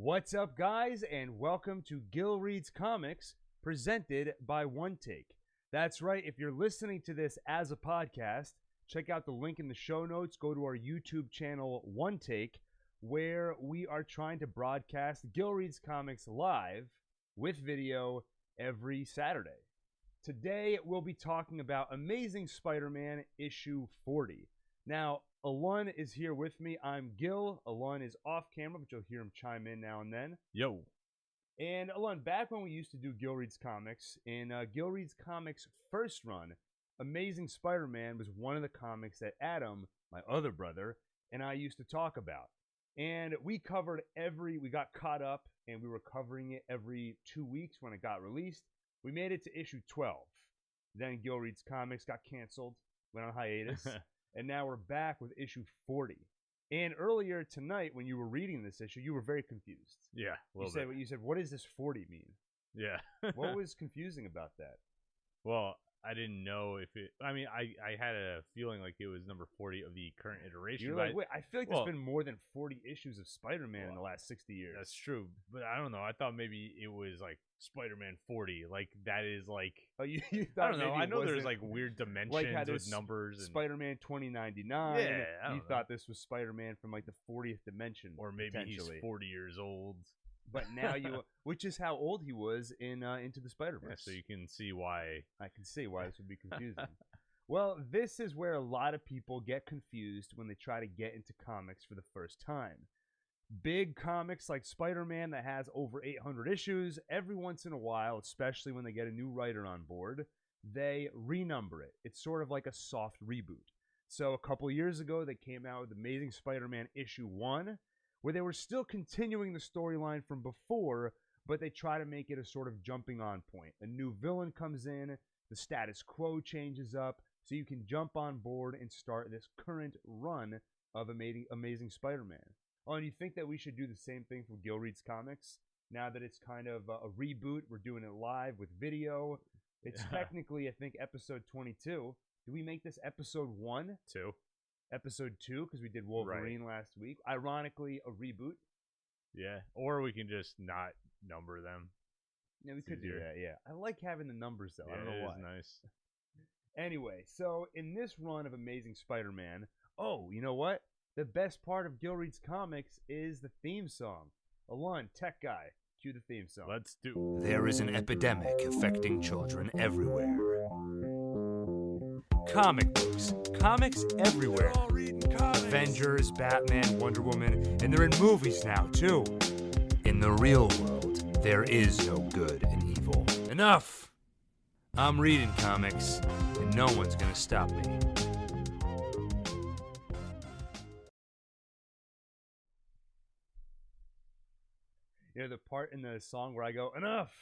What's up, guys, and welcome to Gil Reads Comics, presented by OneTake. That's right, if you're listening to this as a podcast, check out the link in the show notes. Go to our YouTube channel, OneTake, where we are trying to broadcast Gil Reads Comics live with video every Saturday. Today, we'll be talking about Amazing Spider-Man issue 40. Now, Alon is here with me. I'm Gil. Alon is off camera, but you'll hear him chime in now and then. Yo. And Alon, back when we used to do Gil Reads Comics, in Gil Reads Comics' first run, Amazing Spider-Man was one of the comics that Adam, my other brother, and I used to talk about. And we got caught up, and we were covering it every 2 weeks when it got released. We made it to issue 12. Then Gil Reads Comics got canceled, went on hiatus. And now we're back with issue 40. And earlier tonight, when you were reading this issue, you were very confused. Yeah, You said, what does this 40 mean? Yeah. What was confusing about that? Well, I didn't know if it... I mean, I had a feeling like it was number 40 of the current iteration. You're like, wait, I feel like there's been more than 40 issues of Spider-Man in the last 60 years. That's true. But I don't know. I thought maybe it was like Spider-Man 40. Like, that is like... Oh, you thought I don't know. I know there's like weird dimensions like with numbers. And... Spider-Man 2099. Yeah, I don't know. thought this was Spider-Man from like the 40th dimension. Or maybe he's 40 years old. But now which is how old he was in Into the Spider-Verse. Yeah, so you can see why. I can see why this would be confusing. Well, this is where a lot of people get confused when they try to get into comics for the first time. Big comics like Spider-Man that has over 800 issues, every once in a while, especially when they get a new writer on board, they renumber it. It's sort of like a soft reboot. So a couple years ago, they came out with Amazing Spider-Man issue 1, where they were still continuing the storyline from before, but they try to make it a sort of jumping on point. A new villain comes in, the status quo changes up, so you can jump on board and start this current run of Amazing Spider-Man. Oh, and you think that we should do the same thing for Gil Reads Comics? Now that it's kind of a reboot, we're doing it live with video. It's technically, I think, episode 22. Did we make this episode 1? 2. Episode 2, because we did Wolverine last week. Ironically, a reboot. Yeah, or we can just not number them. Yeah, we could do that, yeah. I like having the numbers, though. Yeah, I don't know why. It is nice. Anyway, so in this run of Amazing Spider-Man, oh, you know what? The best part of Gil Reads Comics is the theme song. Alon, tech guy, cue the theme song. Let's do. There is an epidemic affecting children everywhere. Comic books. Comics everywhere. They're all reading comics. Avengers, Batman, Wonder Woman, and they're in movies now, too. In the real world, there is no good and evil. Enough! I'm reading comics, and no one's gonna stop me. You know, the part in the song where I go, enough!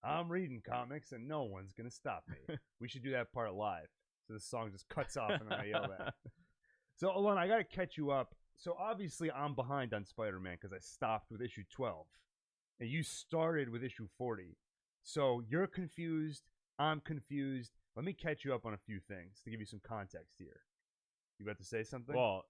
I'm reading comics, and no one's going to stop me. We should do that part live. So the song just cuts off, and then I yell that. So, Alon, I got to catch you up. So, obviously, I'm behind on Spider-Man because I stopped with issue 12. And you started with issue 40. So, you're confused. I'm confused. Let me catch you up on a few things to give you some context here. You about to say something? Well,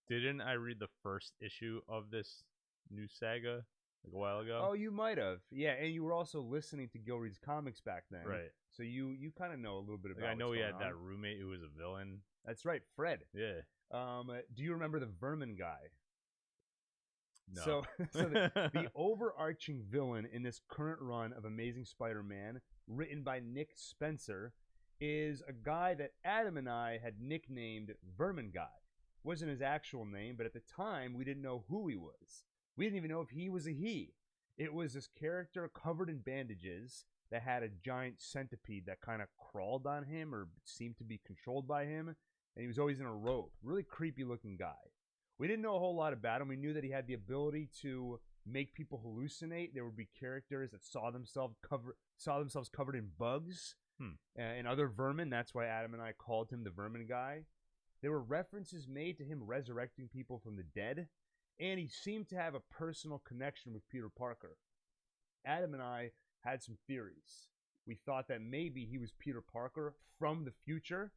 didn't I read the first issue of this new saga like a while ago? Oh, you might have. Yeah, and you were also listening to Gil Reads Comics back then. Right. So you kind of know a little bit about I know what's he going had on. that roommate who was a villain. That's right, Fred. Yeah. Do you remember the Vermin guy? No. So the overarching villain in this current run of Amazing Spider-Man, written by Nick Spencer, is a guy that Adam and I had nicknamed Vermin Guy. Wasn't his actual name, but at the time we didn't know who he was. We didn't even know if he was a he. It was this character covered in bandages that had a giant centipede that kind of crawled on him or seemed to be controlled by him. And he was always in a robe. Really creepy looking guy. We didn't know a whole lot about him. We knew that he had the ability to make people hallucinate. There would be characters that saw themselves covered in bugs and other vermin. That's why Adam and I called him the Vermin Guy. There were references made to him resurrecting people from the dead. And he seemed to have a personal connection with Peter Parker. Adam and I had some theories. We thought that maybe he was Peter Parker from the future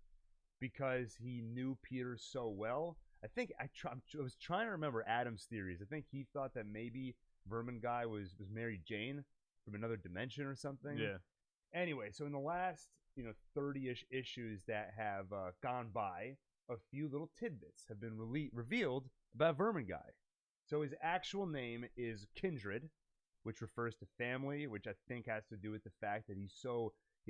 because he knew Peter so well. I think I was trying to remember Adam's theories. I think he thought that maybe Vermin Guy was Mary Jane from another dimension or something. Yeah. Anyway, so in the last 30-ish issues that have gone by, a few little tidbits have been revealed about Vermin Guy. So his actual name is Kindred, which refers to family, which I think has to do with the fact that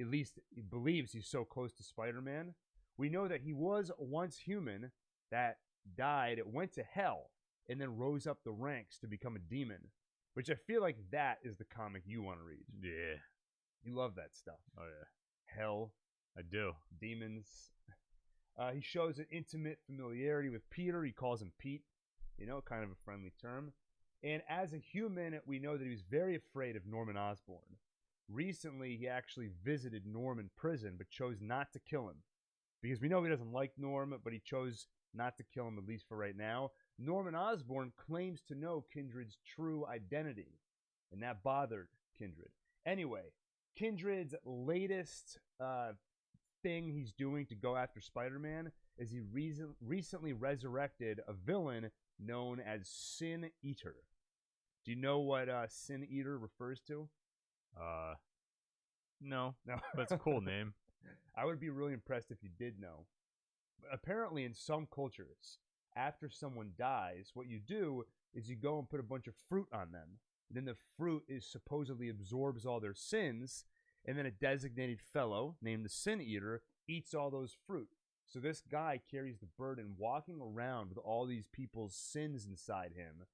at least he believes he's so close to Spider-Man. We know that he was once human, that died, went to hell, and then rose up the ranks to become a demon, which I feel like that is the comic you want to read. Yeah. You love that stuff. Oh, yeah. Hell. I do. Demons. He shows an intimate familiarity with Peter. He calls him Pete, kind of a friendly term. And as a human, we know that he was very afraid of Norman Osborn. Recently, he actually visited Norm in prison, but chose not to kill him. Because we know he doesn't like Norm, but he chose not to kill him, at least for right now. Norman Osborn claims to know Kindred's true identity, and that bothered Kindred. Anyway, Kindred's latest thing he's doing to go after Spider-Man is he recently resurrected a villain known as Sin Eater. Do you know what Sin Eater refers to? No. No. But it's a cool name. I would be really impressed if you did know. But apparently, in some cultures, after someone dies, what you do is you go and put a bunch of fruit on them. Then the fruit supposedly absorbs all their sins, and then a designated fellow named the Sin Eater eats all those fruit. So this guy carries the burden walking around with all these people's sins inside him.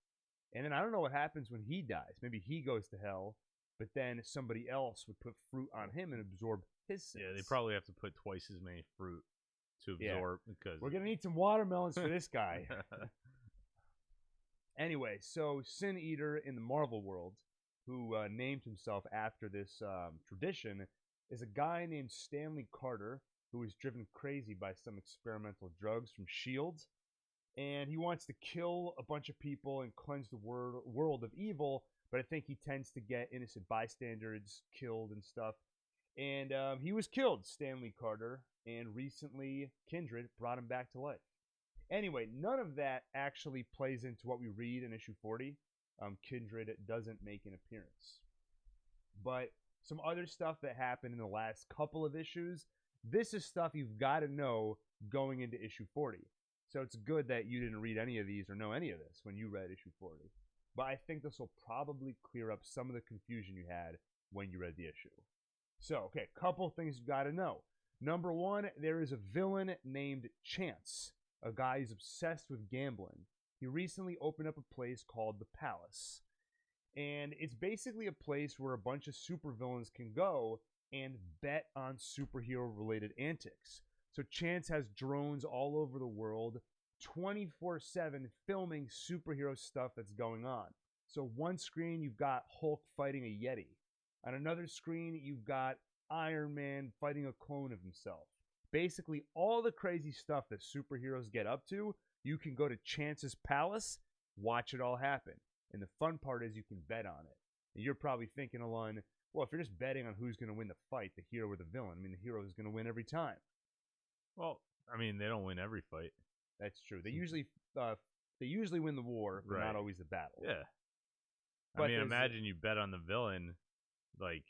And then I don't know what happens when he dies. Maybe he goes to hell, but then somebody else would put fruit on him and absorb his sins. Yeah, they probably have to put twice as many fruit to absorb. Because we're going to need some watermelons for this guy. Anyway, so Sin Eater in the Marvel world, who named himself after this tradition, is a guy named Stanley Carter, who was driven crazy by some experimental drugs from S.H.I.E.L.D. And he wants to kill a bunch of people and cleanse the world of evil, but I think he tends to get innocent bystanders killed and stuff. And he was killed, Stanley Carter, and recently Kindred brought him back to life. Anyway, none of that actually plays into what we read in issue 40. Kindred doesn't make an appearance. But some other stuff that happened in the last couple of issues, this is stuff you've got to know going into issue 40. So it's good that you didn't read any of these or know any of this when you read issue 40. But I think this will probably clear up some of the confusion you had when you read the issue. So, okay, couple things you've got to know. Number one, there is a villain named Chance, a guy who's obsessed with gambling. He recently opened up a place called the Palace. And it's basically a place where a bunch of supervillains can go and bet on superhero-related antics. So Chance has drones all over the world, 24/7 filming superhero stuff that's going on. So one screen, you've got Hulk fighting a Yeti. On another screen, you've got Iron Man fighting a clone of himself. Basically, all the crazy stuff that superheroes get up to, you can go to Chance's Palace, watch it all happen. And the fun part is you can bet on it. And you're probably thinking, Alon, well, if you're just betting on who's going to win the fight, the hero or the villain, I mean, the hero is going to win every time. Well, I mean, they don't win every fight. That's true. They usually win the war, but not always the battle. Yeah. But I mean, imagine you bet on the villain, like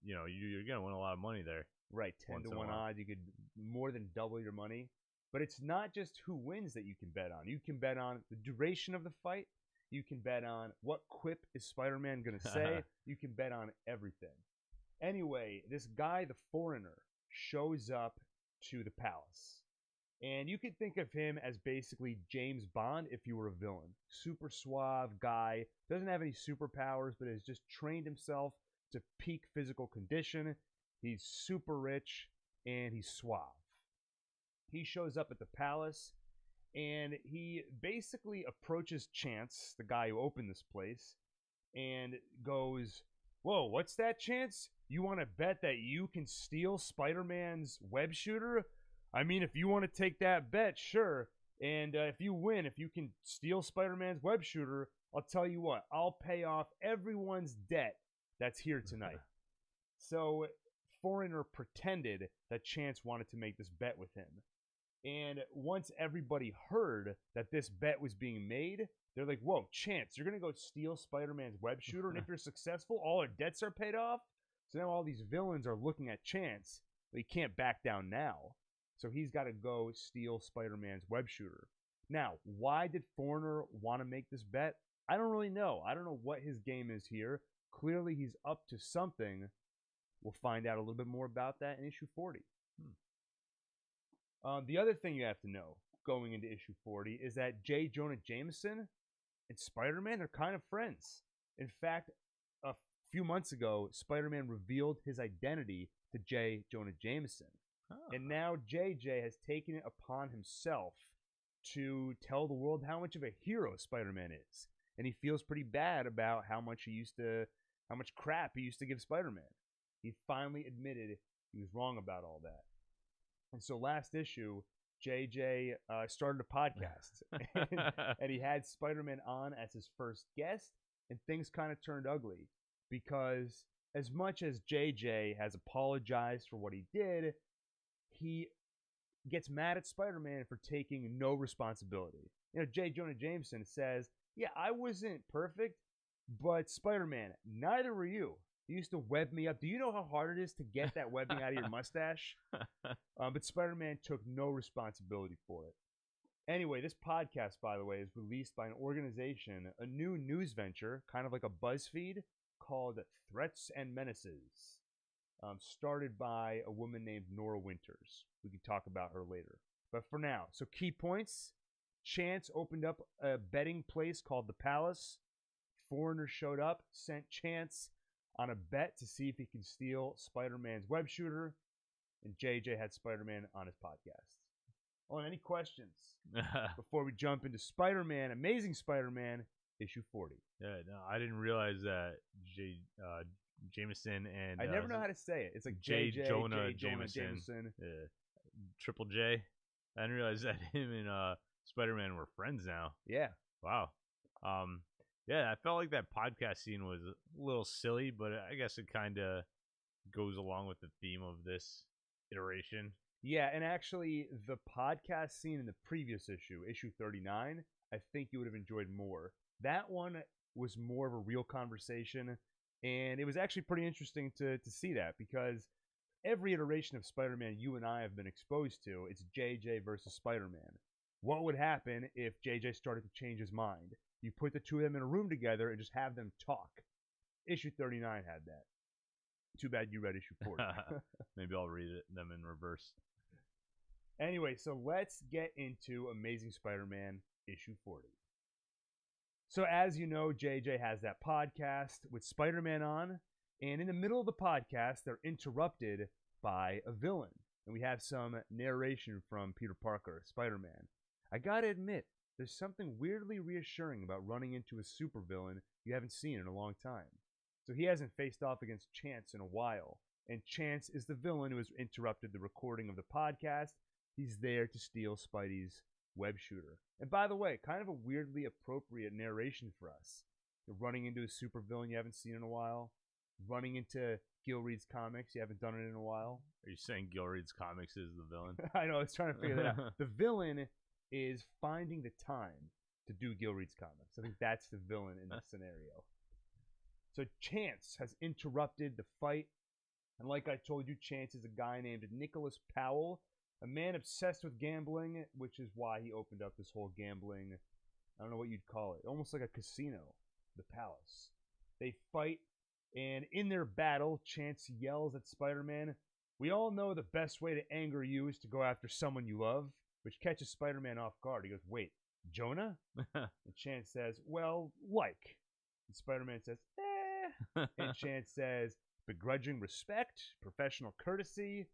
you're gonna win a lot of money there. Right, 10-to-1 odds. You could more than double your money. But it's not just who wins that you can bet on. You can bet on the duration of the fight. You can bet on what quip is Spider-Man gonna say. You can bet on everything. Anyway, this guy, the Foreigner, shows up to the palace. And you could think of him as basically James Bond if you were a villain. Super suave guy, doesn't have any superpowers, but has just trained himself to peak physical condition. He's super rich, and he's suave. He shows up at the palace, and he basically approaches Chance, the guy who opened this place, and goes, "Whoa, what's that, Chance? You want to bet that you can steal Spider-Man's web shooter? I mean, if you want to take that bet, sure. And if you win, if you can steal Spider-Man's web shooter, I'll tell you what, I'll pay off everyone's debt that's here tonight." So, Foreigner pretended that Chance wanted to make this bet with him. And once everybody heard that this bet was being made, They're like, whoa, Chance, you're going to go steal Spider-Man's web shooter, and if you're successful, all our debts are paid off? So now all these villains are looking at Chance, but he can't back down now. So he's got to go steal Spider-Man's web shooter. Now, why did Foreigner want to make this bet? I don't really know. I don't know what his game is here. Clearly, he's up to something. We'll find out a little bit more about that in issue 40. The other thing you have to know going into issue 40 is that J. Jonah Jameson and Spider-Man are kind of friends. In fact, a few months ago, Spider-Man revealed his identity to J. Jonah Jameson. And now JJ has taken it upon himself to tell the world how much of a hero Spider-Man is. And he feels pretty bad about how much crap he used to give Spider-Man. He finally admitted he was wrong about all that. And so last issue, JJ started a podcast. and he had Spider-Man on as his first guest. And things kind of turned ugly. Because as much as JJ has apologized for what he did, he gets mad at Spider-Man for taking no responsibility. You know, J. Jonah Jameson says, yeah, I wasn't perfect, but Spider-Man, neither were you. You used to web me up. Do you know how hard it is to get that webbing out of your mustache? But Spider-Man took no responsibility for it. Anyway, this podcast, by the way, is released by an organization, a new news venture, kind of like a BuzzFeed, called Threats and Menaces. Started by a woman named Nora Winters. We can talk about her later. But for now, so key points. Chance opened up a betting place called The Palace. Foreigner showed up, sent Chance on a bet to see if he can steal Spider-Man's web shooter. And JJ had Spider-Man on his podcast. Oh, and any questions before we jump into Spider-Man, Amazing Spider-Man, issue 40? Yeah, no, I didn't realize that Jameson and I never know how to say it. It's like J. JJ, Jonah Jameson. Triple J. I didn't realize that him and Spider-Man were friends now. Yeah. Wow. Yeah, I felt like that podcast scene was a little silly, but I guess it kind of goes along with the theme of this iteration. Yeah, and actually, the podcast scene in the previous issue, issue 39, I think you would have enjoyed more. That one was more of a real conversation, and it was actually pretty interesting to see that, because every iteration of Spider-Man you and I have been exposed to, it's JJ versus Spider-Man. What would happen if JJ started to change his mind? You put the two of them in a room together and just have them talk. Issue 39 had that. Too bad you read issue 40. Maybe I'll read them in reverse. Anyway, so let's get into Amazing Spider-Man issue 40. So as you know, JJ has that podcast with Spider-Man on, and in the middle of the podcast, they're interrupted by a villain. And we have some narration from Peter Parker, Spider-Man. I gotta admit, there's something weirdly reassuring about running into a supervillain you haven't seen in a long time. So he hasn't faced off against Chance in a while, and Chance is the villain who has interrupted the recording of the podcast. He's there to steal Spidey's web shooter. And by the way, kind of a weirdly appropriate narration for us. You're running into a supervillain you haven't seen in a while. Running into Gil Reads Comics, you haven't done it in a while. Are you saying Gil Reads Comics is the villain? I know, I was trying to figure that out. The villain is finding the time to do Gil Reads Comics. I think that's the villain in this scenario. So Chance has interrupted the fight. And like I told you, Chance is a guy named Nicholas Powell, a man obsessed with gambling, which is why he opened up this whole gambling, I don't know what you'd call it, almost like a casino, the Palace. They fight, and in their battle, Chance yells at Spider-Man, "We all know the best way to anger you is to go after someone you love," which catches Spider-Man off guard. He goes, "Wait, Jonah?" And Chance says, "Well, like." And Spider-Man says, "Eh." And Chance says, "Begrudging respect, professional courtesy."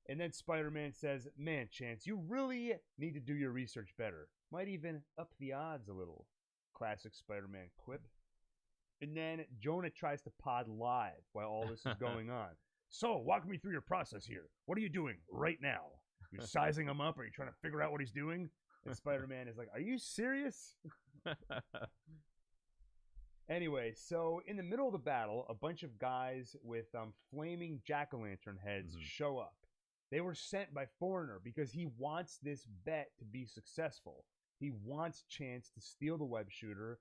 And then Spider-Man says, "Man, Chance, you really need to do your research better. Might even up the odds a little." Classic Spider-Man quip. And then Jonah tries to pod live while all this is going on. "So, walk me through your process here. What are you doing right now? You're sizing him up? Are you trying to figure out what he's doing?" And Spider-Man is like, "Are you serious?" Anyway, so in the middle of the battle, a bunch of guys with flaming jack-o'-lantern heads show up. They were sent by Foreigner because he wants this bet to be successful. He wants Chance to steal the web shooter,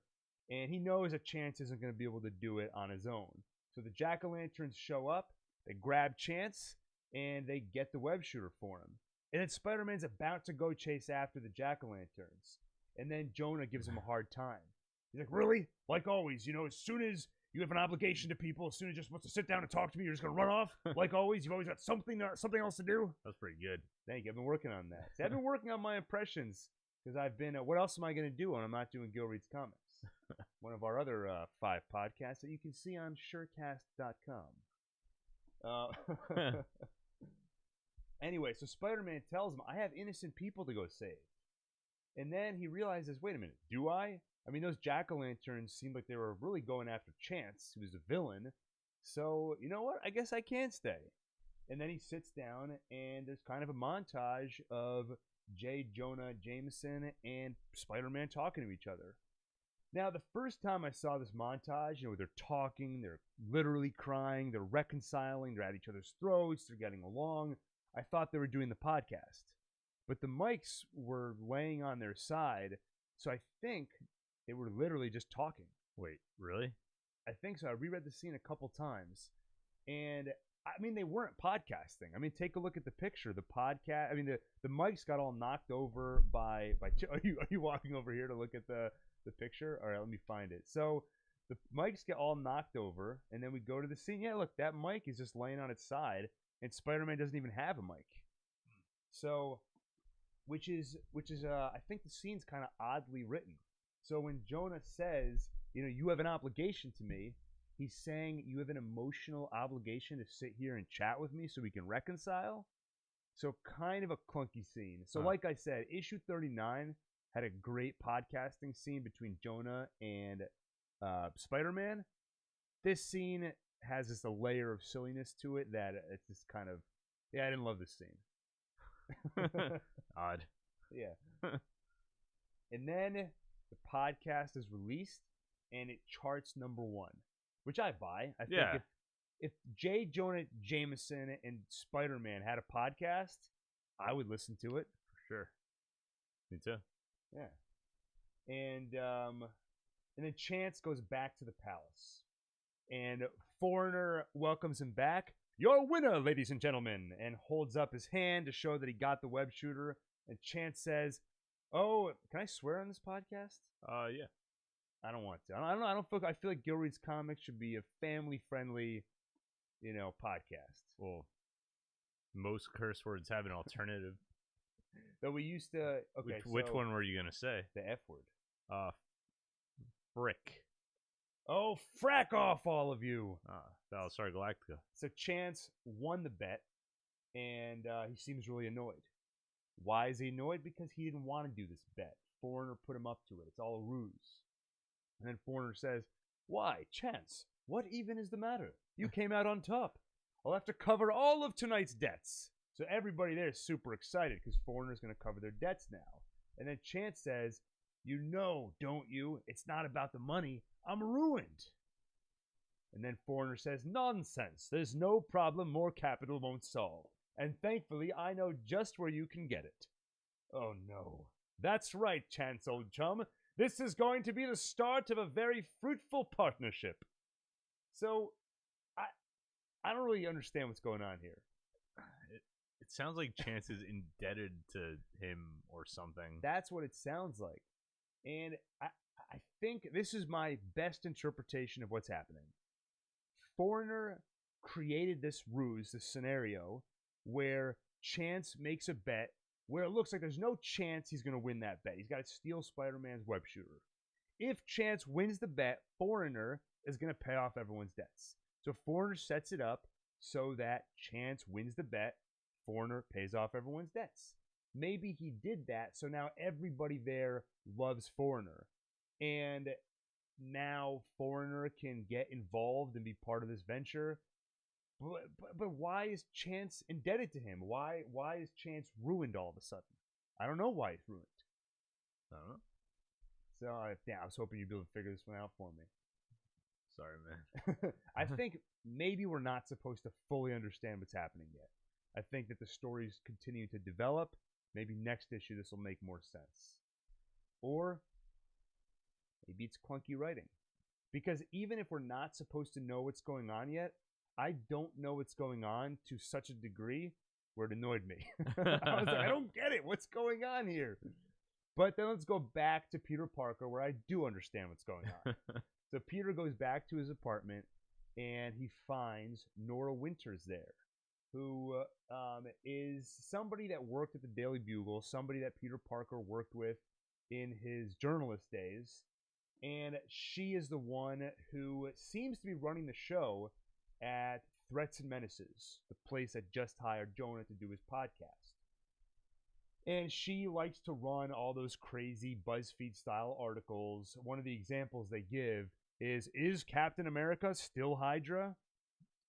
and he knows that Chance isn't going to be able to do it on his own. So the jack-o'-lanterns show up, they grab Chance, and they get the web shooter for him. And then Spider-Man's about to go chase after the jack-o'-lanterns. And then Jonah gives him a hard time. He's like, really? Like always, as soon as you have an obligation to people, as soon as you just wants to sit down and talk to me, you're just going to run off? Like always, you've always got something else to do? That's pretty good. Thank you. I've been working on that. See, I've been working on my impressions because I've been, what else am I going to do when I'm not doing Gil Reads Comics? One of our other 5 podcasts that you can see on ShurCast.com. Anyway, so Spider-Man tells him, I have innocent people to go save. And then he realizes, wait a minute, do I? I mean, those jack-o'-lanterns seemed like they were really going after Chance, who's a villain. So, you know what? I guess I can stay. And then he sits down, and there's kind of a montage of J. Jonah Jameson and Spider-Man talking to each other. Now, the first time I saw this montage, they're talking, they're literally crying, they're reconciling, they're at each other's throats, they're getting along. I thought they were doing the podcast. But the mics were laying on their side, so I think they were literally just talking. Wait, really? I think so. I reread the scene a couple times, and I mean, they weren't podcasting. I mean, take a look at the picture. The podcast. I mean, the mics got all knocked over by. Are you walking over here to look at the picture? All right, let me find it. So the mics get all knocked over, and then we go to the scene. Yeah, look, that mic is just laying on its side, and Spider-Man doesn't even have a mic. So, which is I think the scene's kind of oddly written. So when Jonah says, you have an obligation to me, he's saying you have an emotional obligation to sit here and chat with me so we can reconcile. So kind of a clunky scene. So like I said, issue 39 had a great podcasting scene between Jonah and Spider-Man. This scene has just a layer of silliness to it that it's just kind of, I didn't love this scene. Odd. Yeah. And then the podcast is released and it charts #1, which I buy. I think if J. Jonah Jameson and Spider-Man had a podcast, I would listen to it. For sure. Me too. Yeah. And then Chance goes back to the palace. And Foreigner welcomes him back. Your winner, ladies and gentlemen, and holds up his hand to show that he got the web shooter. And Chance says, "Oh, can I swear on this podcast?" Yeah. I don't want to. I don't feel. I feel like Gil Reads Comics should be a family-friendly, podcast. Well, most curse words have an alternative. Though we used to. Okay, which one were you gonna say? The F word. Frick. Oh, frack off, all of you. Battlestar Galactica. So Chance won the bet, and he seems really annoyed. Why is he annoyed? Because he didn't want to do this bet. Foreigner put him up to it. It's all a ruse. And then Foreigner says, "Why, Chance? What even is the matter? You came out on top. I'll have to cover all of tonight's debts." So everybody there is super excited because Foreigner's going to cover their debts now. And then Chance says, "You know, don't you? It's not about the money. I'm ruined." And then Foreigner says, "Nonsense. There's no problem more capital won't solve. And thankfully, I know just where you can get it." Oh, no. That's right, Chance, old chum. This is going to be the start of a very fruitful partnership. So, I don't really understand what's going on here. It sounds like Chance is indebted to him or something. That's what it sounds like. And I think this is my best interpretation of what's happening. Foreigner created this ruse, this scenario, where Chance makes a bet where it looks like there's no chance he's going to win that bet. He's got to steal Spider-Man's web shooter. If Chance wins the bet, Foreigner is going to pay off everyone's debts. So Foreigner sets it up so that Chance wins the bet, Foreigner pays off everyone's debts. Maybe he did that, so now everybody there loves Foreigner. And now Foreigner can get involved and be part of this venture. But why is Chance indebted to him? Why is Chance ruined all of a sudden? I don't know why he's ruined. I don't know. So, I was hoping you'd be able to figure this one out for me. Sorry, man. I think maybe we're not supposed to fully understand what's happening yet. I think that the story's continuing to develop. Maybe next issue this will make more sense. or maybe it's clunky writing. Because even if we're not supposed to know what's going on yet, I don't know what's going on to such a degree where it annoyed me. I was like, I don't get it. What's going on here? But then let's go back to Peter Parker, where I do understand what's going on. So Peter goes back to his apartment, and he finds Nora Winters there, who is somebody that worked at the Daily Bugle, somebody that Peter Parker worked with in his journalist days. And she is the one who seems to be running the show at Threats and Menaces, the place that just hired Jonah to do his podcast. And she likes to run all those crazy BuzzFeed-style articles. One of the examples they give is Captain America still Hydra?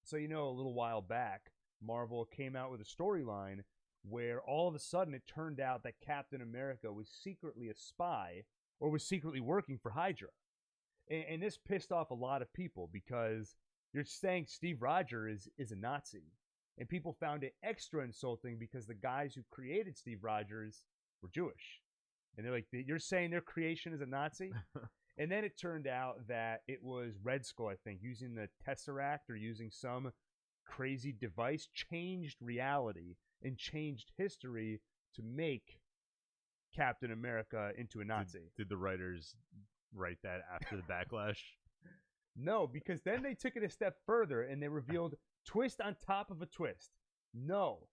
So, a little while back, Marvel came out with a storyline where all of a sudden it turned out that Captain America was secretly a spy or was secretly working for Hydra. And this pissed off a lot of people because you're saying Steve Rogers is a Nazi. And people found it extra insulting because the guys who created Steve Rogers were Jewish. And they're like, you're saying their creation is a Nazi? And then it turned out that it was Red Skull, I think, using the Tesseract or using some crazy device, changed reality and changed history to make Captain America into a Nazi. Did the writers write that after the backlash? No, because then they took it a step further and they revealed twist on top of a twist. No.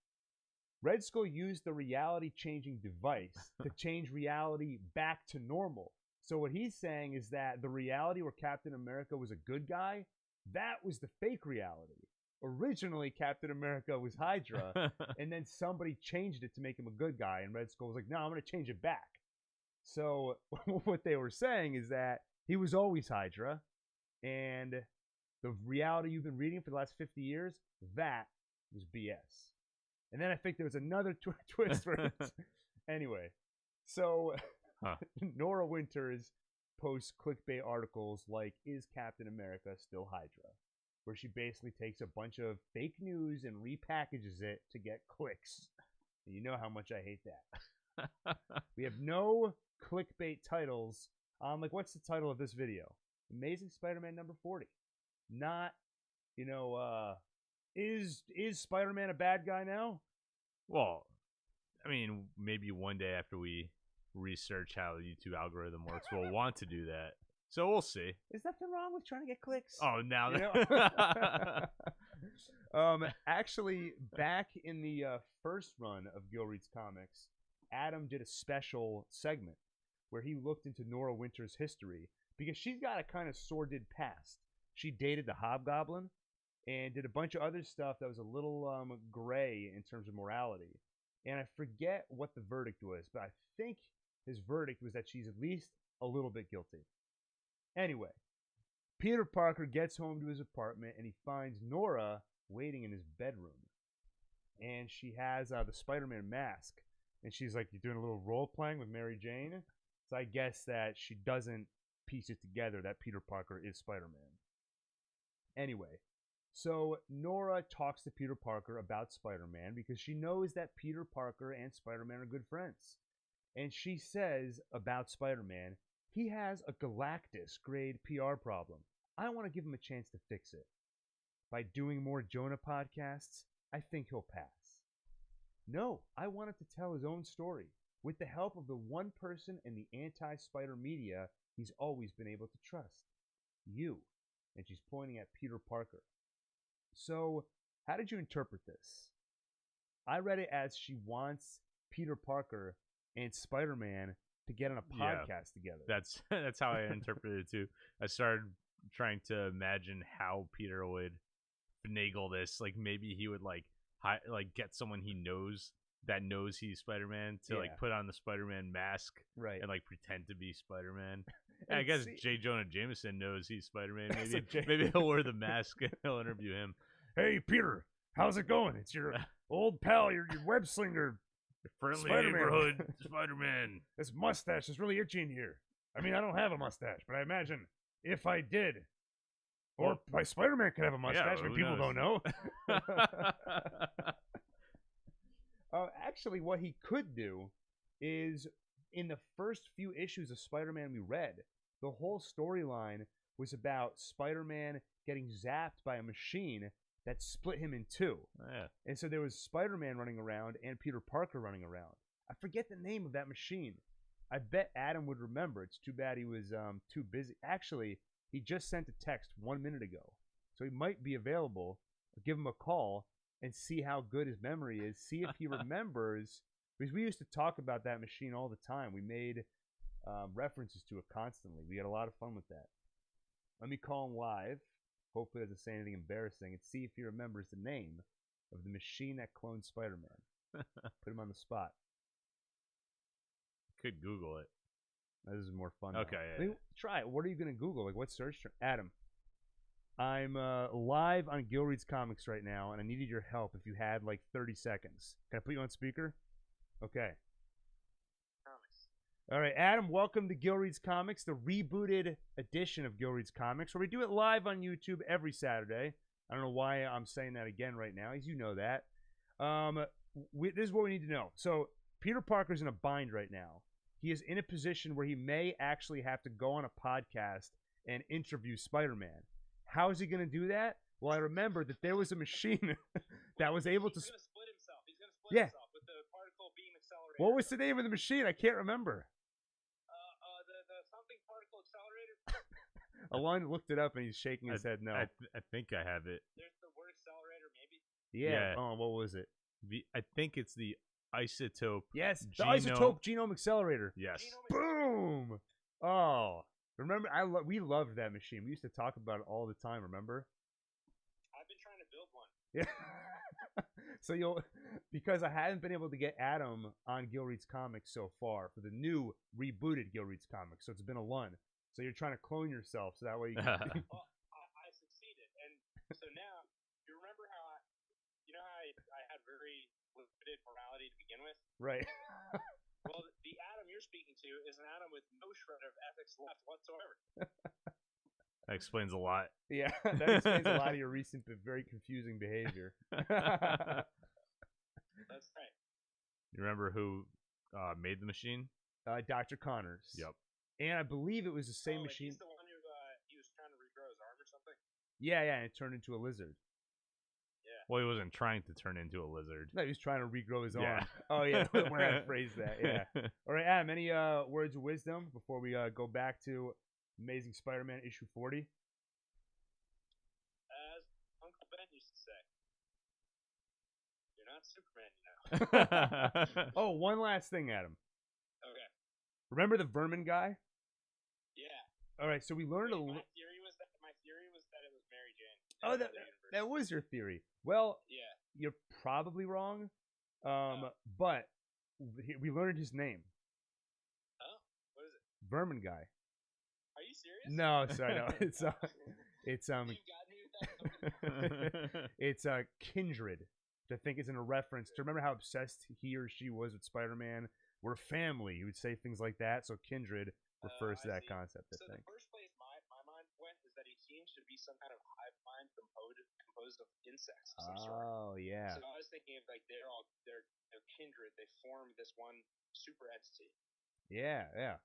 Red Skull used the reality-changing device to change reality back to normal. So what he's saying is that the reality where Captain America was a good guy, that was the fake reality. Originally, Captain America was Hydra, and then somebody changed it to make him a good guy, and Red Skull was like, no, I'm going to change it back. So what they were saying is that he was always Hydra, and the reality you've been reading for the last 50 years, that was BS. And then I think there was another twist for it. Anyway, so Nora Winters posts clickbait articles like, is Captain America still Hydra? Where she basically takes a bunch of fake news and repackages it to get clicks. And you know how much I hate that. We have no clickbait titles. Like, what's the title of this video? Amazing Spider-Man number 40. Not, is Spider-Man a bad guy now? Well, I mean, maybe one day after we research how the YouTube algorithm works, we'll want to do that. So we'll see. Is nothing wrong with trying to get clicks? Oh, now actually, back in the first run of Gil Reads Comics, Adam did a special segment where he looked into Nora Winters' history because she's got a kind of sordid past. She dated the Hobgoblin and did a bunch of other stuff that was a little gray in terms of morality. And I forget what the verdict was, but I think his verdict was that she's at least a little bit guilty. Anyway, Peter Parker gets home to his apartment and he finds Nora waiting in his bedroom. And she has the Spider-Man mask. And she's like, you're doing a little role-playing with Mary Jane? So I guess that she doesn't piece it together that Peter Parker is Spider-Man. Anyway, so Nora talks to Peter Parker about Spider-Man because she knows that Peter Parker and Spider-Man are good friends. And she says about Spider-Man, he has a Galactus-grade PR problem. I want to give him a chance to fix it. By doing more Jonah podcasts, I think he'll pass. No, I want him to tell his own story with the help of the one person in the anti-Spider media he's always been able to trust. You. And she's pointing at Peter Parker. So, how did you interpret this? I read it as she wants Peter Parker and Spider-Man to get on a podcast together. That's how I interpreted it too. I started trying to imagine how Peter would finagle this. Like maybe he would like get someone he knows that knows he's Spider-Man to like put on the Spider-Man mask, right, and like pretend to be Spider-Man. And I guess J. Jonah Jameson knows he's Spider-Man. Maybe he'll wear the mask and he'll interview him. Hey Peter, how's it going? It's your old pal, your web slinger. Friendly Spider-Man. neighborhood Spider-Man. This mustache is really itchy in here. I mean, I don't have a mustache, but I imagine if I did, or my Spider-Man could have a mustache, but people don't know. Actually, what he could do is in the first few issues of Spider-Man we read, the whole storyline was about Spider-Man getting zapped by a machine that split him in two. Oh, yeah. And so there was Spider-Man running around and Peter Parker running around. I forget the name of that machine. I bet Adam would remember. It's too bad he was too busy. Actually, he just sent a text 1 minute ago. So he might be available. Give him a call and see how good his memory is. See if he remembers. Because we used to talk about that machine all the time. We made references to it constantly. We had a lot of fun with that. Let me call him live. Hopefully he doesn't say anything embarrassing. And see if he remembers the name of the machine that cloned Spider-Man. Put him on the spot. Could Google it. This is more fun. Okay, Yeah. Try it. What are you going to Google? Like, what search term? Adam, I'm live on Gil Reads Comics right now, and I needed your help if you had, like, 30 seconds. Can I put you on speaker? Okay. Comics. All right, Adam, welcome to Gil Reads Comics, the rebooted edition of Gil Reads Comics, where we do it live on YouTube every Saturday. I don't know why I'm saying that again right now, as you know that. This is what we need to know. So, Peter Parker's in a bind right now. He is in a position where he may actually have to go on a podcast and interview Spider-Man. How is he going to do that? Well, I remember that there was a machine that was able to... He's going to split himself. He's going to split himself with the particle beam accelerator. What was the name of the machine? I can't remember. The something particle accelerator? Alon looked it up and he's shaking his head no. I think I have it. There's the word accelerator, maybe? Yeah. Yeah. Oh, what was it? I think it's the isotope. Yes, the isotope genome accelerator. Yes. Boom! Oh, remember? We loved that machine. We used to talk about it all the time. Remember? I've been trying to build one. Yeah. So because I hadn't been able to get Adam on Gil Reads Comics so far for the new rebooted Gil Reads Comics, so it's been a lun. So you're trying to clone yourself so that way you can. Well, I succeeded, and so now you remember how I had very limited morality to begin with. Right. Well, the Adam you're speaking to is an Adam with no shred of ethics left whatsoever. That explains a lot. Yeah, that explains a lot of your recent but very confusing behavior. That's right. You remember who made the machine? Dr. Connors. Yep. And I believe it was the same And machine. he's the one who he was trying to regrow his arm or something. Yeah, and it turned into a lizard. Yeah. Well, he wasn't trying to turn into a lizard. No, he was trying to regrow his arm. Yeah. Oh, yeah, the way I phrased that, yeah. All right, Adam, any words of wisdom before we go back to Amazing Spider-Man issue 40? As Uncle Ben used to say, you're not Superman, you know. Oh, one last thing, Adam. Okay. Remember the Vermin guy? Yeah. All right, so we learned My theory was that it was Mary Jane. Oh, that was your theory. Well, Yeah. you're probably wrong, but we learned his name. Oh, what is it? Vermin guy. Are you serious? No, sorry, no. It's You got me with that. it's Kindred, which I think is in a reference to remember how obsessed he or she was with Spider-Man. We're family. He would say things like that. So Kindred refers to I that see. concept, I So think. the first place my mind went is that he seems to be some kind of hive mind composed of insects of some sort. Oh, yeah. So I was thinking of like they're kindred. They form this one super entity. Yeah, yeah.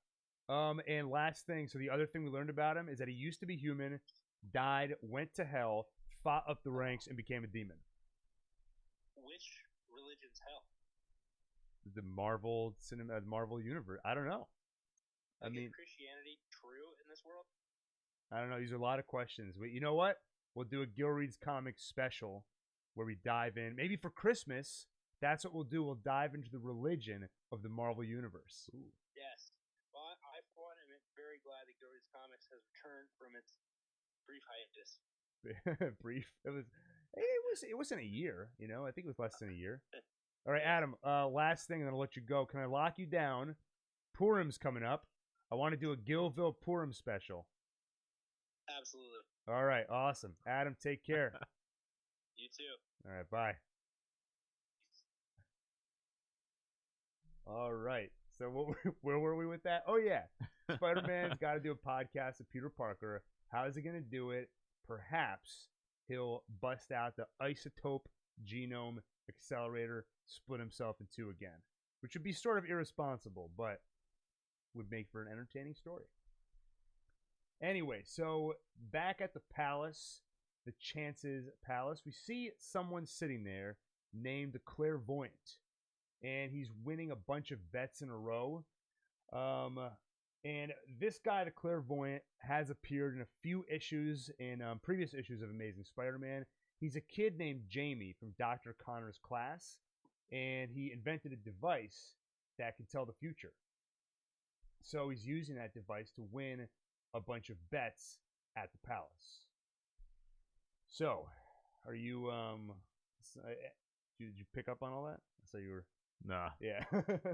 And last thing, so the other thing we learned about him is that he used to be human, died, went to hell, fought up the ranks, and became a demon. Which religion's hell? The Marvel universe. I don't know. I Like, mean, is Christianity true in this world? I don't know. These are a lot of questions. But you know what? We'll do a Gil Reads Comics special where we dive in. Maybe for Christmas, that's what we'll do. We'll dive into the religion of the Marvel universe. Ooh. Yes. Well, I for one am very glad that Gil Reads Comics has returned from its brief hiatus. Brief. It wasn't a year, you know. I think it was less than a year. All right, Adam, last thing, and then I'll let you go. Can I lock you down? Purim's coming up. I want to do a Gilville Purim special. Absolutely. All right, awesome. Adam, take care. You too. All right, bye. All right. So where were we with that? Oh, yeah. Spider-Man's got to do a podcast with Peter Parker. How is he going to do it? Perhaps he'll bust out the isotope genome accelerator, split himself in two again, which would be sort of irresponsible, but would make for an entertaining story. Anyway, so back at the palace, the Chance's palace, we see someone sitting there named the Clairvoyant, and he's winning a bunch of bets in a row. And this guy, the Clairvoyant, has appeared in a few issues in previous issues of Amazing Spider-Man. He's a kid named Jamie from Dr. Connor's class, and he invented a device that can tell the future. So he's using that device to win a bunch of bets at the palace. So, are you did you pick up on all that? So you were Nah. yeah.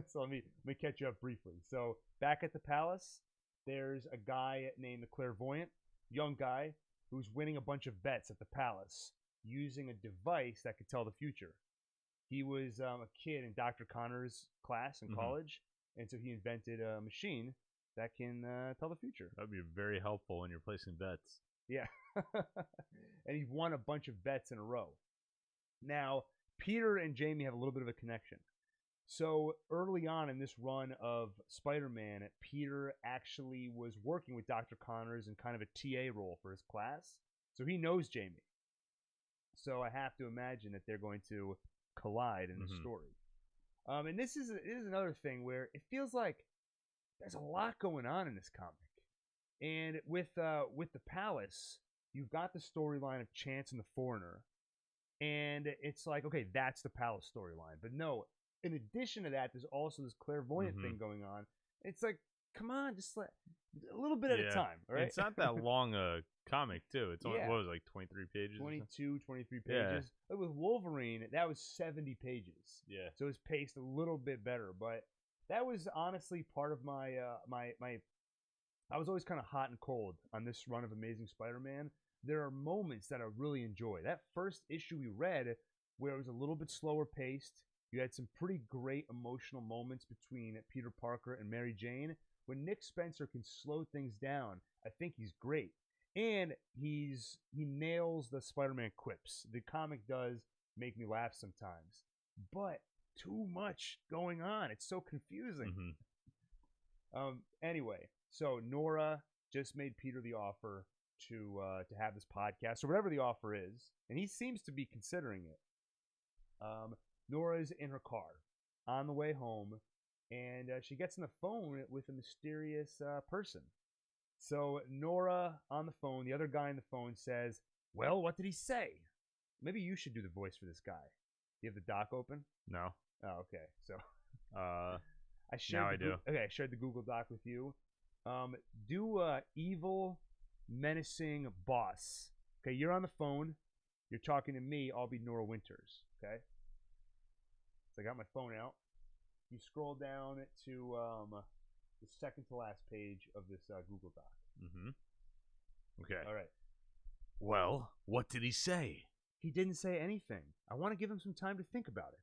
So let me catch you up briefly. So back at the palace, there's a guy named the Clairvoyant, young guy, who's winning a bunch of bets at the palace using a device that could tell the future. He was a kid in Dr. Connor's class in college, and so he invented a machine that can tell the future. That would be very helpful when you're placing bets. Yeah. And he won a bunch of bets in a row. Now, Peter and Jamie have a little bit of a connection. So early on in this run of Spider-Man, Peter actually was working with Dr. Connors in kind of a TA role for his class. So he knows Jamie. So I have to imagine that they're going to collide in the story. And this is another thing where it feels like there's a lot going on in this comic. And with the Palace, you've got the storyline of Chance and the Foreigner. And it's like, okay, that's the Palace storyline. But no, in addition to that, there's also this Clairvoyant thing going on. It's like, come on, just like a little bit at a time, right? It's not that long a comic, too. It's only, what was it, like 23 pages? 22, 23 pages. Like with Wolverine, that was 70 pages. Yeah. So it was paced a little bit better. But that was honestly part of my I was always kind of hot and cold on this run of Amazing Spider-Man. There are moments that I really enjoy. That first issue we read, where it was a little bit slower paced, you had some pretty great emotional moments between Peter Parker and Mary Jane. When Nick Spencer can slow things down, I think he's great. And he nails the Spider-Man quips. The comic does make me laugh sometimes. But too much going on. It's so confusing. Anyway, so Nora just made Peter the offer to have this podcast, or whatever the offer is, and he seems to be considering it. Nora's in her car on the way home, and she gets on the phone with a mysterious person. So Nora on the phone, the other guy on the phone says, "Well, what did he say?" Maybe you should do the voice for this guy. Do you have the doc open? No. Oh, okay. So now I do. Okay, I shared the Google Doc with you. Do evil, menacing boss. Okay, you're on the phone. You're talking to me. I'll be Nora Winters. Okay. So I got my phone out. You scroll down to the second to last page of this Google Doc. Okay. All right. Well, what did he say? He didn't say anything. I want to give him some time to think about it.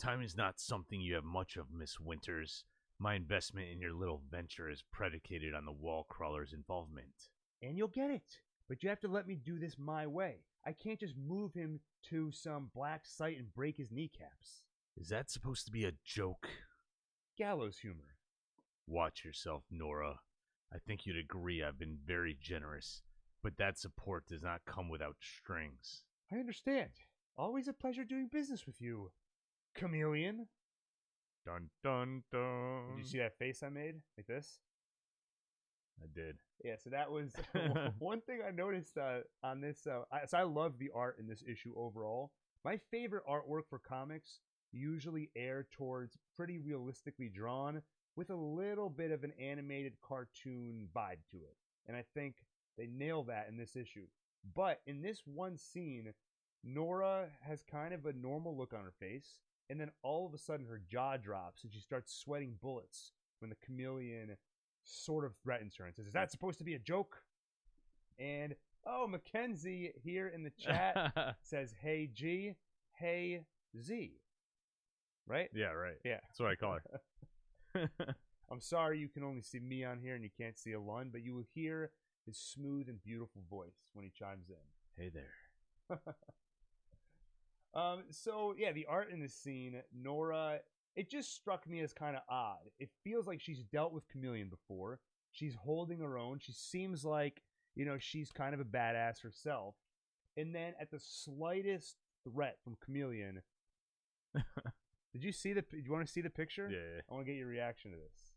Time is not something you have much of, Miss Winters. My investment in your little venture is predicated on the wall crawler's involvement. And you'll get it. But you have to let me do this my way. I can't just move him to some black site and break his kneecaps. Is that supposed to be a joke? Gallows humor. Watch yourself, Nora. I think you'd agree I've been very generous, but that support does not come without strings. I understand. Always a pleasure doing business with you, chameleon. Dun dun dun. Did you see that face I made? Like this? I did. Yeah, so that was one thing I noticed on this. So I love the art in this issue overall. My favorite artwork for comics usually air towards pretty realistically drawn with a little bit of an animated cartoon vibe to it. And I think they nail that in this issue. But in this one scene, Nora has kind of a normal look on her face, and then all of a sudden her jaw drops and she starts sweating bullets when the chameleon sort of threatens her and says, "Is that supposed to be a joke?" And Mackenzie here in the chat says, "Hey G, hey Z." Right? Yeah, right. Yeah. That's what I call her. I'm sorry you can only see me on here and you can't see Alon, but you will hear his smooth and beautiful voice when he chimes in. Hey there. So yeah, the art in this scene, Nora it just struck me as kind of odd. It feels like she's dealt with Chameleon before. She's holding her own. She seems like, she's kind of a badass herself. And then at the slightest threat from Chameleon, did you want to see the picture? Yeah. I want to get your reaction to this.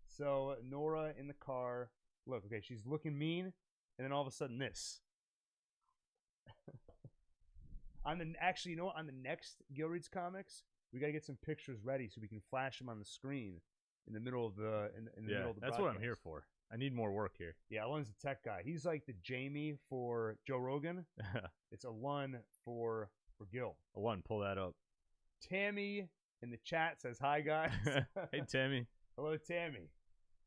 So Nora in the car. Look, okay, she's looking mean, and then all of a sudden this. On the next Gil Reads Comics, we got to get some pictures ready so we can flash them on the screen in the middle of the middle of the that's broadcast. what I'm here for. I need more work here. Yeah, Alon's the tech guy. He's like the Jamie for Joe Rogan. It's Alon for Gil. Alon, pull that up. Tammy in the chat says hi, guys. Hey, Tammy. Hello, Tammy.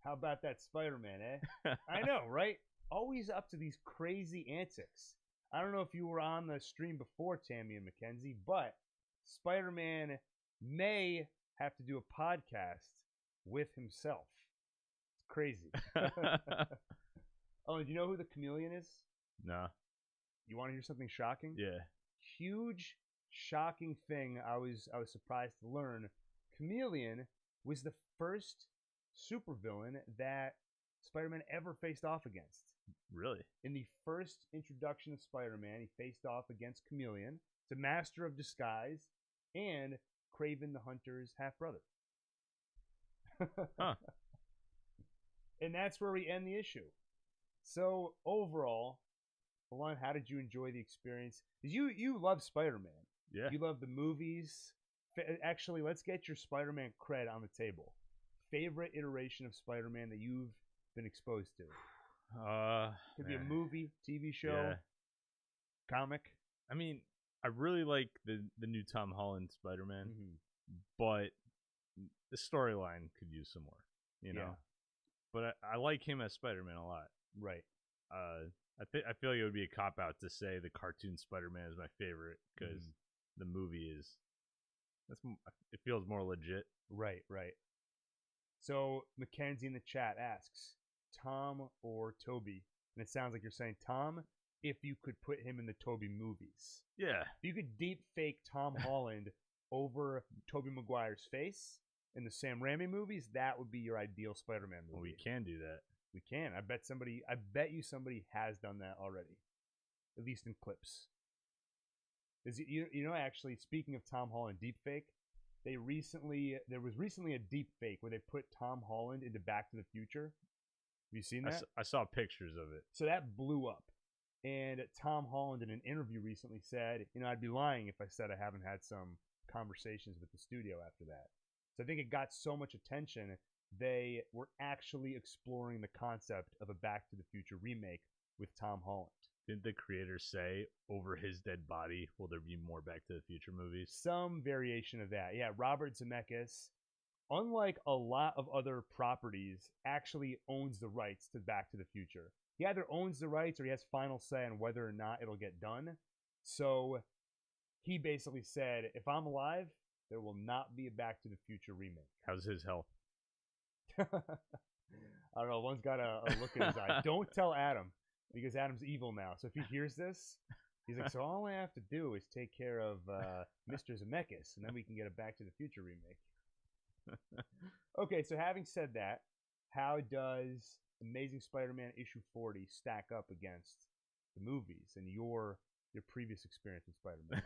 How about that Spider-Man, eh? I know, right? Always up to these crazy antics. I don't know if you were on the stream before, Tammy and Mackenzie, but Spider-Man may have to do a podcast with himself. It's crazy. Oh, do you know who the Chameleon is? Nah. You want to hear something shocking? Yeah. Huge, shocking thing I was surprised to learn. Chameleon was the first supervillain that Spider-Man ever faced off against. Really? In the first introduction of Spider-Man, he faced off against Chameleon, the Master of Disguise, and Kraven the Hunter's half-brother. Huh. And that's where we end the issue. So, overall, Alon, how did you enjoy the experience? You love Spider-Man. Yeah. You love the movies. Actually, let's get your Spider-Man cred on the table. Favorite iteration of Spider-Man that you've been exposed to? Could be a movie, TV show, yeah. comic. I mean, I really like the new Tom Holland Spider-Man, but the storyline could use some more, you know. But I like him as Spider-Man a lot. Right. I feel like it would be a cop out to say the cartoon Spider-Man is my favorite because the movie it feels more legit. Right. So Mackenzie in the chat asks, Tom or Toby? And it sounds like you're saying Tom, if you could put him in the Toby movies. Yeah. If you could deep fake Tom Holland over Tobey Maguire's face in the Sam Raimi movies, that would be your ideal Spider-Man movie. Well, we can do that. We can. I bet you somebody has done that already. At least in clips. Actually, speaking of Tom Holland deepfake, there was recently a deepfake where they put Tom Holland into Back to the Future. Have you seen that? I saw pictures of it. So that blew up. And Tom Holland in an interview recently said, I'd be lying if I said I haven't had some conversations with the studio after that. So I think it got so much attention, they were actually exploring the concept of a Back to the Future remake with Tom Holland. Didn't the creator say, over his dead body, will there be more Back to the Future movies? Some variation of that. Yeah, Robert Zemeckis, unlike a lot of other properties, actually owns the rights to Back to the Future. He either owns the rights or he has final say on whether or not it'll get done. So he basically said, if I'm alive, there will not be a Back to the Future remake. How's his health? I don't know. One's got a look in his eye. Don't tell Adam, because Adam's evil now. So if he hears this, he's like, so all I have to do is take care of Mr. Zemeckis, and then we can get a Back to the Future remake. Okay, so having said that, how does Amazing Spider-Man issue 40 stack up against the movies and your previous experience with Spider-Man?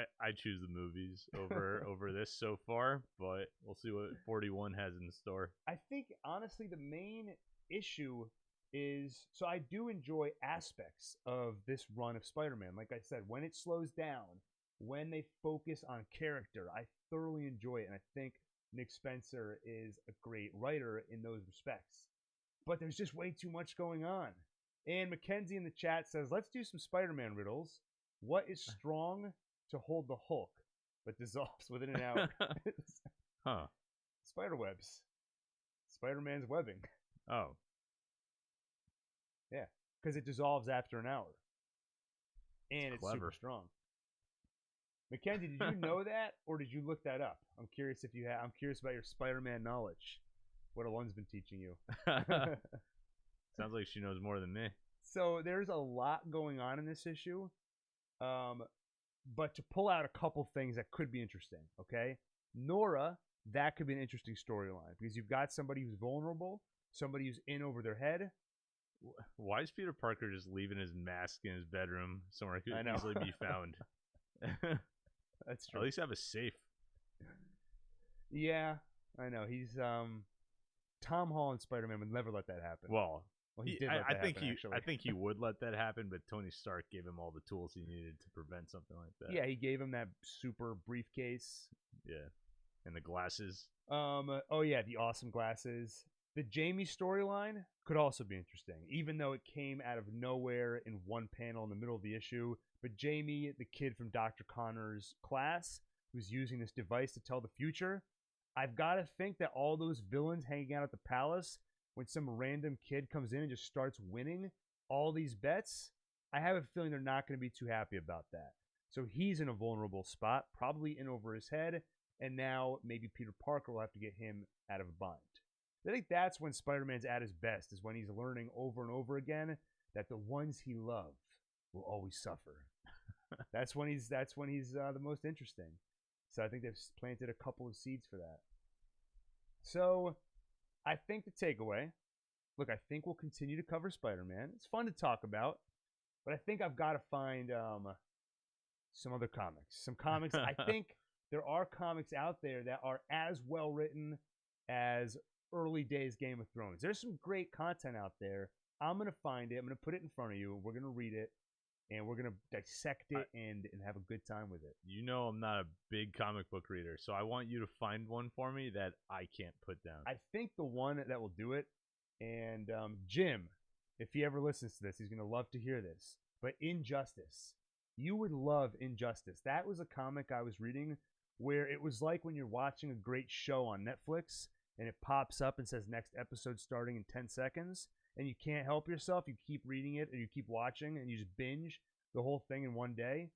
I choose the movies over this so far, but we'll see what 41 has in store. I think, honestly, the main issue is, so I do enjoy aspects of this run of Spider-Man. Like I said, when it slows down, when they focus on character, I thoroughly enjoy it, and I think Nick Spencer is a great writer in those respects. But there's just way too much going on. And Mackenzie in the chat says, let's do some Spider-Man riddles. What is strong to hold the Hulk, but dissolves within an hour? Huh. Spiderwebs. Spider-Man's webbing. Oh. Yeah, because it dissolves after an hour. And it's clever. Super strong. Mackenzie, did you know that, or did you look that up? I'm curious if you have. I'm curious about your Spider-Man knowledge. What Alon's been teaching you. Sounds like she knows more than me. So there's a lot going on in this issue. But to pull out a couple things that could be interesting, okay? Nora, that could be an interesting storyline because you've got somebody who's vulnerable, somebody who's in over their head. Why is Peter Parker just leaving his mask in his bedroom somewhere it I could know. easily be found? That's At true. least have a safe. Yeah, I know. He's Tom Holland Spider-Man would never let that happen. Well, He did let that happen, actually. I think he would let that happen, but Tony Stark gave him all the tools he needed to prevent something like that. Yeah, he gave him that super briefcase. Yeah. And the glasses. Oh yeah, the awesome glasses. The Jamie storyline could also be interesting, even though it came out of nowhere in one panel in the middle of the issue. But Jamie, the kid from Dr. Connor's class, who's using this device to tell the future, I've got to think that all those villains hanging out at the palace, when some random kid comes in and just starts winning all these bets, I have a feeling they're not going to be too happy about that. So he's in a vulnerable spot, probably in over his head, and now maybe Peter Parker will have to get him out of a bind. I think that's when Spider-Man's at his best, is when he's learning over and over again that the ones he loved will always suffer. That's when he's the most interesting. So I think they've planted a couple of seeds for that. So I think the takeaway, look, I think we'll continue to cover Spider-Man. It's fun to talk about, but I think I've got to find some other comics. Some comics. I think there are comics out there that are as well written as early days Game of Thrones. There's some great content out there. I'm going to find it. I'm going to put it in front of you. We're going to read it, and we're going to dissect it and have a good time with it. You know I'm not a big comic book reader, so I want you to find one for me that I can't put down. I think the one that will do it, and Jim, if he ever listens to this, he's going to love to hear this, but Injustice. You would love Injustice. That was a comic I was reading where it was like when you're watching a great show on Netflix, and it pops up and says next episode starting in 10 seconds, and you can't help yourself. You keep reading it, or you keep watching, and you just binge the whole thing in one day.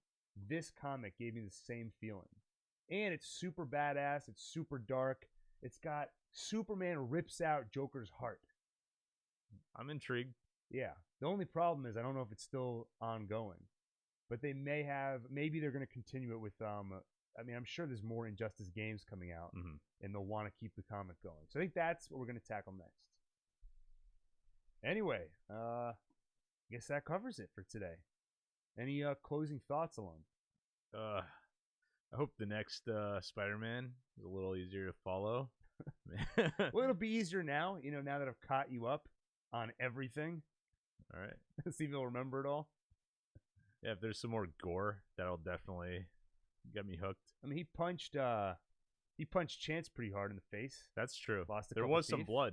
This comic gave me the same feeling. And it's super badass. It's super dark. It's got Superman rips out Joker's heart. I'm intrigued. Yeah. The only problem is I don't know if it's still ongoing. But they maybe they're going to continue it with, I'm sure there's more Injustice games coming out, and they'll want to keep the comic going. So I think that's what we're going to tackle next. Anyway, I guess that covers it for today. Any closing thoughts, Alon? I hope the next Spider-Man is a little easier to follow. Well, it'll be easier now, now that I've caught you up on everything. All right. See if you'll remember it all. Yeah, if there's some more gore, that'll definitely get me hooked. I mean, he punched Chance pretty hard in the face. That's true. Lost a there couple was some teeth. blood.